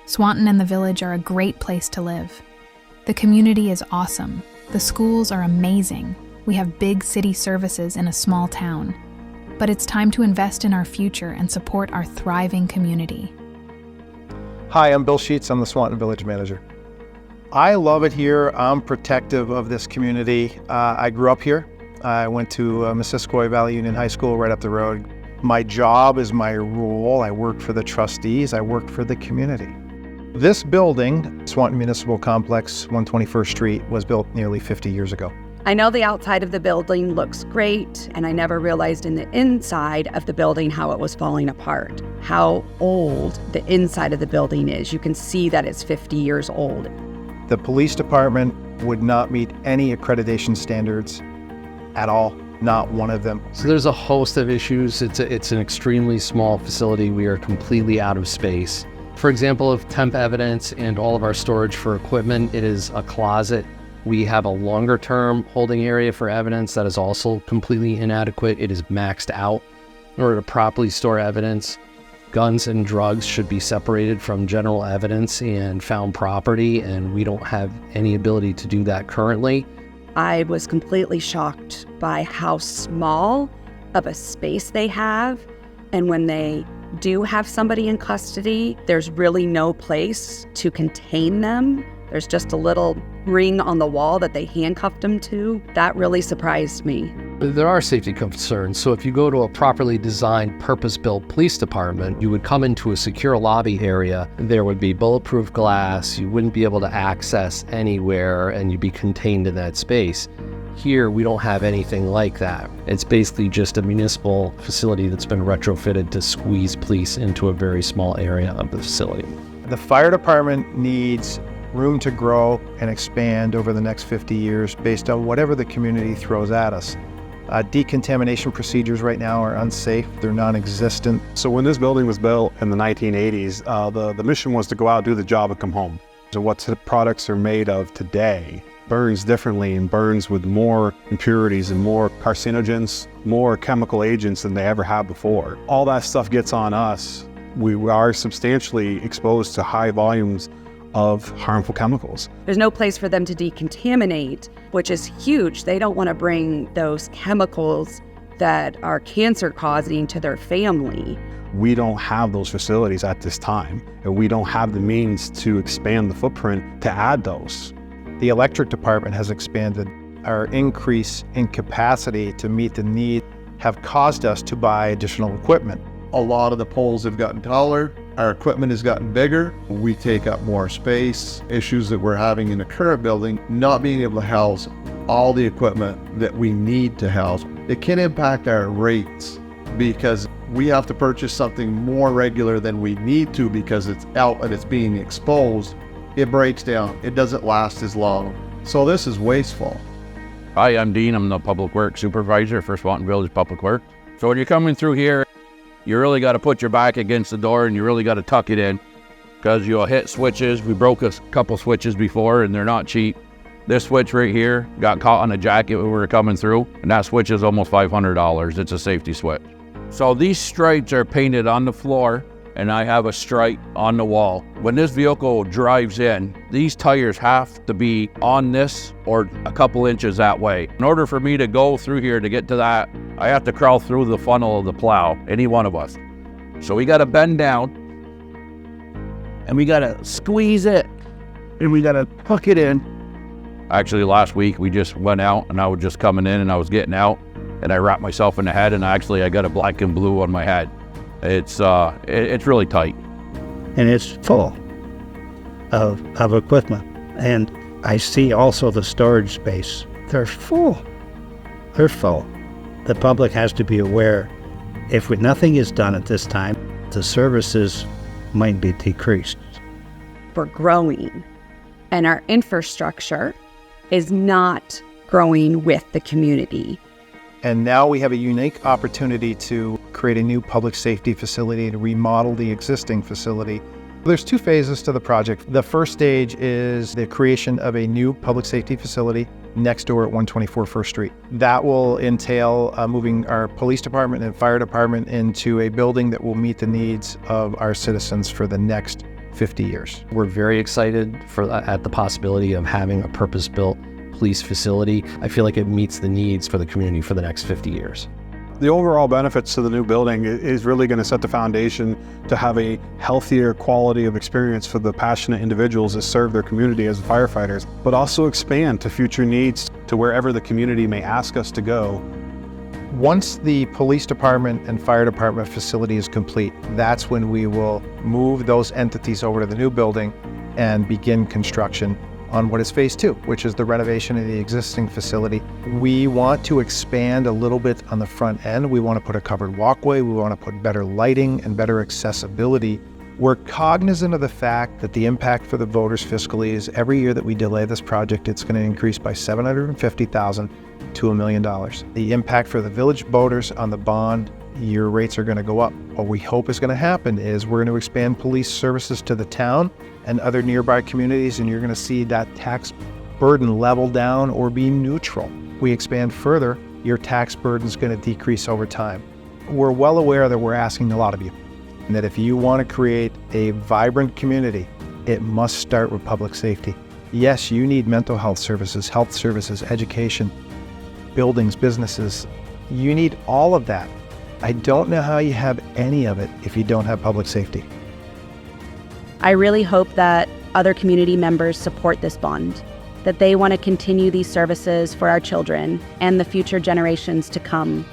Swanton and the village are a great place to live. The community is awesome. The schools are amazing. We have big city services in a small town. But it's time to invest in our future and support our thriving community. Hi, I'm Bill Sheets. I'm the Swanton Village Manager. I love it here. I'm protective of this community. I grew up here. I went to Municipal Valley Union High School right up the road. My job is my role. I work for the trustees. I work for the community. This building, Swanton Municipal Complex, 121st Street, was built nearly 50 years ago. I know the outside of the building looks great, and I never realized in the inside of the building how it was falling apart, how old the inside of the building is. You can see that it's 50 years old. The police department would not meet any accreditation standards at all, not one of them. So there's a host of issues. It's an extremely small facility. We are completely out of space. For example, of temp evidence and all of our storage for equipment, it is a closet. We have a longer term holding area for evidence that is also completely inadequate. It is maxed out. In order to properly store evidence, guns and drugs should be separated from general evidence and found property, and we don't have any ability to do that currently. I was completely shocked by how small of a space they have, and when they do have somebody in custody, there's really no place to contain them. There's just a little ring on the wall that they handcuffed them to. That really surprised me. There are safety concerns. So if you go to a properly designed, purpose-built police department, you would come into a secure lobby area. There would be bulletproof glass. You wouldn't be able to access anywhere, and you'd be contained in that space. Here, we don't have anything like that. It's basically just a municipal facility that's been retrofitted to squeeze police into a very small area of the facility. The fire department needs room to grow and expand over the next 50 years based on whatever the community throws at us. Decontamination procedures right now are unsafe. They're non-existent. So when this building was built in the 1980s, the mission was to go out, do the job, and come home. So what the products are made of today burns differently and burns with more impurities and more carcinogens, more chemical agents than they ever have before. All that stuff gets on us. We are substantially exposed to high volumes of harmful chemicals. There's no place for them to decontaminate, which is huge. They don't want to bring those chemicals that are cancer causing to their family. We don't have those facilities at this time, and we don't have the means to expand the footprint to add those. The electric department has expanded. Our increase in capacity to meet the need have caused us to buy additional equipment. A lot of the poles have gotten taller. Our equipment has gotten bigger. We take up more space. Issues that we're having in the current building, not being able to house all the equipment that we need to house. It can impact our rates because we have to purchase something more regular than we need to because it's out and it's being exposed. It breaks down. It doesn't last as long. So this is wasteful. Hi, I'm Dean. I'm the Public Works Supervisor for Swanton Village Public Works. So when you're coming through here, you really got to put your back against the door and you really got to tuck it in because you'll hit switches. We broke a couple switches before and they're not cheap. This switch right here got caught on a jacket when we were coming through, and that switch is almost $500. It's a safety switch. So these stripes are painted on the floor and I have a stripe on the wall. When this vehicle drives in, these tires have to be on this or a couple inches that way. In order for me to go through here to get to that, I have to crawl through the funnel of the plow, any one of us. So we gotta bend down and we gotta squeeze it and we gotta tuck it in. Actually, last week we just went out and I was just coming in and I was getting out and I wrapped myself in the head and I got a black and blue on my head. It's really tight. And it's full of equipment. And I see also the storage space. They're full. They're full. The public has to be aware, if nothing is done at this time, the services might be decreased. We're growing, and our infrastructure is not growing with the community. And now we have a unique opportunity to create a new public safety facility to remodel the existing facility. There's two phases to the project. The first stage is the creation of a new public safety facility next door at 124 First Street. That will entail moving our police department and fire department into a building that will meet the needs of our citizens for the next 50 years. We're very excited at the possibility of having a purpose-built police facility. I feel like it meets the needs for the community for the next 50 years. The overall benefits to the new building is really going to set the foundation to have a healthier quality of experience for the passionate individuals that serve their community as firefighters, but also expand to future needs to wherever the community may ask us to go. Once the police department and fire department facility is complete, that's when we will move those entities over to the new building and begin construction on what is phase 2, which is the renovation of the existing facility. We want to expand a little bit on the front end. We want to put a covered walkway. We want to put better lighting and better accessibility. We're cognizant of the fact that the impact for the voters fiscally is every year that we delay this project, it's going to increase by $750,000 to $1 million. The impact for the village voters on the bond, your rates are going to go up. What we hope is going to happen is we're going to expand police services to the town and other nearby communities, and you're going to see that tax burden level down or be neutral. We expand further, your tax burden is going to decrease over time. We're well aware that we're asking a lot of you, and that if you want to create a vibrant community, it must start with public safety. Yes, you need mental health services, education, buildings, businesses. You need all of that. I don't know how you have any of it if you don't have public safety. I really hope that other community members support this bond, that they want to continue these services for our children and the future generations to come.